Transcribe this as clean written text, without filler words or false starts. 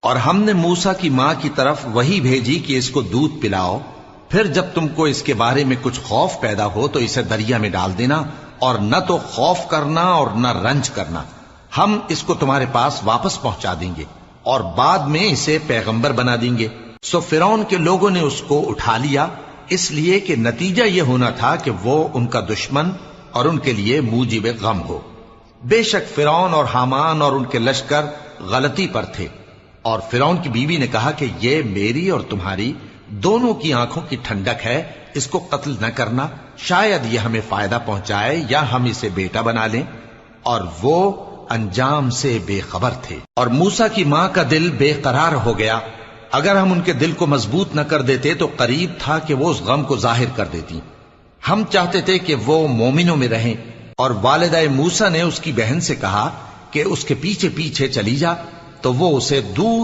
اور ہم نے موسیٰ کی ماں کی طرف وحی بھیجی کہ اس کو دودھ پلاؤ، پھر جب تم کو اس کے بارے میں کچھ خوف پیدا ہو تو اسے دریا میں ڈال دینا، اور نہ تو خوف کرنا اور نہ رنج کرنا، ہم اس کو تمہارے پاس واپس پہنچا دیں گے اور بعد میں اسے پیغمبر بنا دیں گے۔ سو فرعون کے لوگوں نے اس کو اٹھا لیا، اس لیے کہ نتیجہ یہ ہونا تھا کہ وہ ان کا دشمن اور ان کے لیے موجب غم ہو۔ بے شک فرعون اور حامان اور ان کے لشکر غلطی پر تھے، اور فرعون کی بیوی نے کہا کہ یہ میری اور تمہاری دونوں کی آنکھوں کی ٹھنڈک ہے، اس کو قتل نہ کرنا، شاید یہ ہمیں فائدہ پہنچائے یا ہم اسے بیٹا بنا لیں۔ اور وہ انجام سے بے خبر تھے۔ اور موسیٰ کی ماں کا دل بے قرار ہو گیا، اگر ہم ان کے دل کو مضبوط نہ کر دیتے تو قریب تھا کہ وہ اس غم کو ظاہر کر دیتی۔ ہم چاہتے تھے کہ وہ مومنوں میں رہیں۔ اور والدہ موسیٰ نے اس کی بہن سے کہا کہ اس کے پیچھے پیچھے چلی جا، تو وہ اسے دور